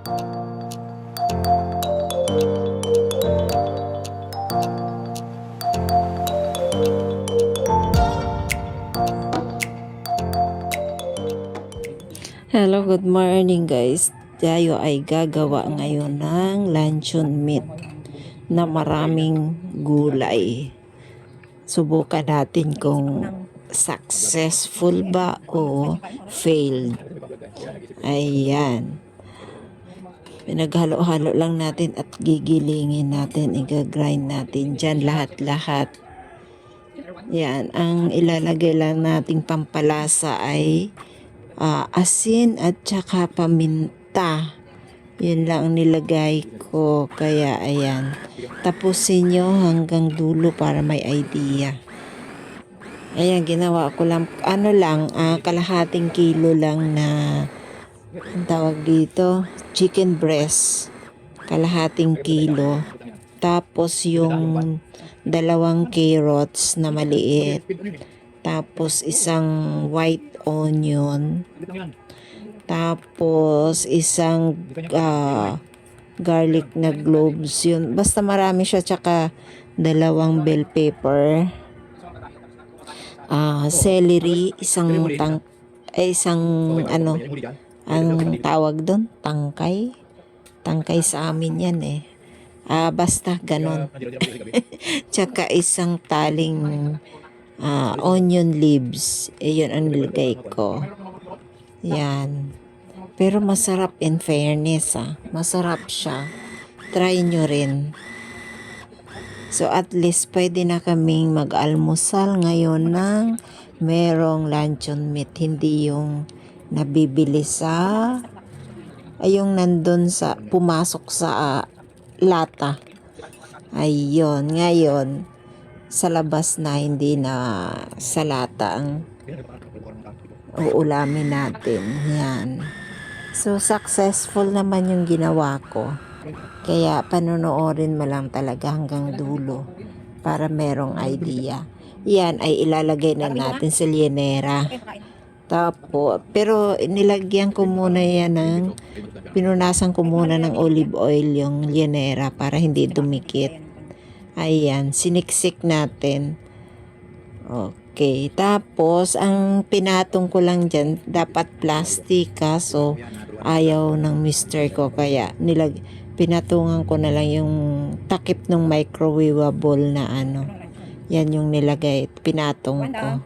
Hello, good morning guys. Tayo ay gagawa ngayon ng luncheon meat na maraming gulay. Subukan natin kung successful ba o failed. Ayan. Pinaghalo-halo lang natin at gigilingin natin, i-grind natin dyan lahat-lahat. Yan, ang ilalagay lang nating pampalasa ay asin at saka paminta. Yun lang ang nilagay ko. Kaya ayan, tapusin nyo hanggang dulo para may idea. Ayan, ginawa ko lang kalahating kilo lang na ang tawag dito, chicken breast, kalahating kilo. Tapos yung 2 carrots na maliit, tapos isang white onion, tapos isang garlic na cloves, yun basta marami siya, tsaka 2 bell pepper, celery, isang anong tawag doon, tangkay sa amin yan eh, basta ganon. Tsaka isang taling onion leaves. Yun ang nilagay ko. Yan. Pero masarap, in fairness masarap siya. Try nyo rin. So at least pwede na kaming mag-almusal ngayon ng merong luncheon meat. Hindi yung nabibili yung nandun pumasok sa lata. Ayun, ngayon sa labas na, hindi na sa lata ang uulamin natin. Yan. So successful naman yung ginawa ko. Kaya panonoorin mo lang talaga hanggang dulo para merong idea. Yan ay ilalagay na natin sa lienera. Pero nilagyan ko muna yan pinunasan ko muna ng olive oil yung lienera para hindi dumikit. Ayan, siniksik natin. Okay, tapos ang pinatong ko lang dyan, dapat plastic so ayaw ng mister ko, kaya pinatungan ko na lang yung takip ng microwavable na yan yung nilagay, pinatong ko.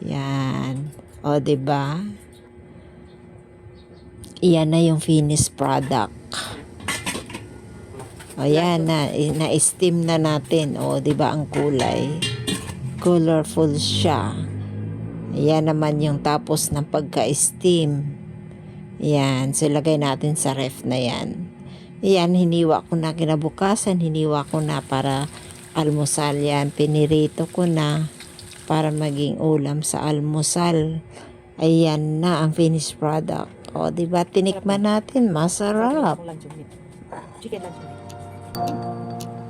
Yan. O, diba? Iyan na yung finished product. O, yan na-steam na natin. O, diba ang kulay? Colorful siya. Yan naman yung tapos ng pagka-steam. Yan. So, lagay natin sa ref na yan. Yan, hiniwa ko na kinabukasan. Hiniwa ko na para almusal yan. Pinirito ko na para maging ulam sa almusal. Ayan na ang finished product. O, diba? Tinikman natin. Masarap. Chicken luncheon meat.